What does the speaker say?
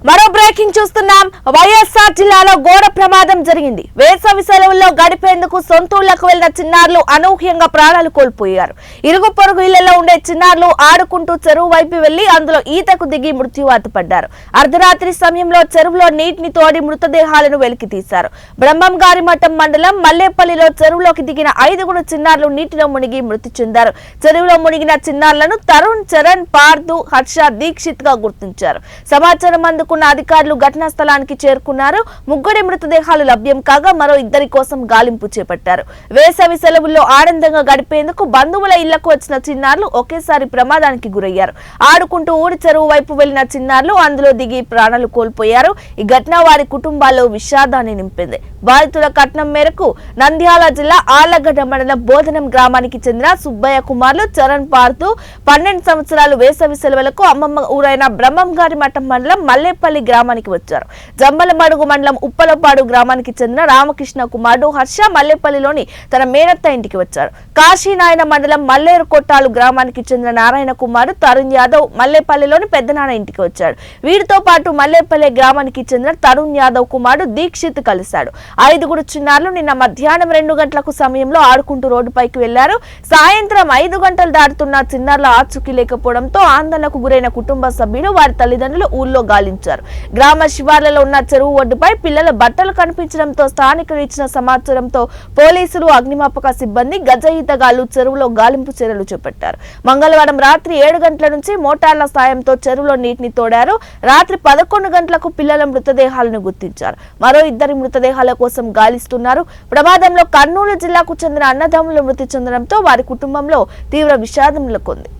మరో బ్రేకింగ్ చూస్తున్నాం. వైఎస్ఆర్ జిల్లాలో ఘోర ప్రమాదం జరిగింది. వేసవి సెలవుల్లో గడిపేందుకు సొంతూళ్లకు వెళ్లిన చిన్నారులు అనూహ్యంగా ప్రాణాలు కోల్పోయారు. ఇరుగు పొరుగు ఇళ్లలో ఉండే చిన్నారులు ఆడుకుంటూ చెరువు వైపు వెళ్లి అందులో ఈతకు దిగి మృత్యువాత పడ్డారు. అర్ధరాత్రి సమయంలో చెరువులో నీటిని తోడి మృతదేహాలను వెలికి తీశారు. బ్రహ్మంగారిమఠం మండలం మల్లేపల్లిలో చెరువులోకి దిగిన 5 చిన్నారులు నీటిలో మునిగి మృతి చెందారు. చెరువులో మునిగిన చిన్నారులను తరుణ్, చరణ్, పార్థు, హర్ష, దీక్షిత్ గా గుర్తించారు. సమాచారం అందుకున్న అధికారులు ఘటనా స్థలానికి చేరుకున్నారు. 3 మృతదేహాలు లభ్యం కాగా మరో 2 కోసం గాలింపు చేపట్టారు. వేసవి సెలవుల్లో ఆనందంగా గడిపేందుకు బంధువుల ఇళ్లకు వచ్చిన చిన్నారులు ఒకేసారి ప్రమాదానికి గురయ్యారు. ఆడుకుంటూ ఊరి చెరువు వైపు వెళ్లిన చిన్నారులు అందులో దిగి ప్రాణాలు కోల్పోయారు. ఈ ఘటన వారి కుటుంబాల్లో విషాదాన్ని నింపింది. బాధితుల కథనం మేరకు నంద్యాల జిల్లా ఆళ్లగడ్డ మండలం బోధనం గ్రామానికి చెందిన సుబ్బయ్య కుమార్లు చరణ్, పార్థు 12 సంవత్సరాలు వేసవి సెలవులకు అమ్మమ్మ ఊరైన బ్రహ్మంగారిమఠం మండలం మల్లేపల్లి గ్రామానికి వచ్చారు. జమ్మలమడుగు మండలం ఉప్పలపాడు గ్రామానికి చెందిన రామకృష్ణ కుమారుడు హర్ష మల్లేపల్లిలోని తన మేనత్త ఇంటికి వచ్చారు. కాశీనాయన మండలం మల్లేరు కొట్టాలు గ్రామానికి చెందిన నారాయణ కుమారుడు తరుణ్ యాదవ్ మల్లేపల్లిలోని పెద్దనాన్న ఇంటికి వచ్చాడు. వీరితో పాటు మల్లేపల్లి గ్రామానికి చెందిన తరుణ్ యాదవ్ కుమారుడు దీక్షిత్ కలిశాడు. 5 చిన్నారులు నిన్న మధ్యాహ్నం 2 గంటలకు సమయంలో ఆడుకుంటూ రోడ్డుపైకి వెళ్లారు. సాయంత్రం 5 గంటలు దాటుతున్న చిన్నారుల ఆచూకీ లేకపోవడంతో ఆందోళనకు గురైన కుటుంబ సభ్యులు వారి తల్లిదండ్రులు ఊళ్ళో గాలించారు. గ్రామ శివార్లలో ఉన్న చెరువు ఒడ్డుపై పిల్లల బట్టలు కనిపించడంతో స్థానికులు ఇచ్చిన సమాచారంతో పోలీసులు, అగ్నిమాపక సిబ్బంది, గజ ఈతగాళ్లు చెరువులో గాలింపు చర్యలు చేపట్టారు. మంగళవారం రాత్రి 7 గంటల నుంచి మోటార్ల సాయంతో చెరువులో నీటిని తోడారు. రాత్రి 11 గంటలకు పిల్లల మృతదేహాలను గుర్తించారు. మరో 2 మృతదేహాల కోసం గాలిస్తున్నారు. ప్రమాదంలో కర్నూలు జిల్లాకు చెందిన అన్నదమ్ములు మృతి చెందడంతో వారి కుటుంబంలో తీవ్ర విషాదం నెలకొంది.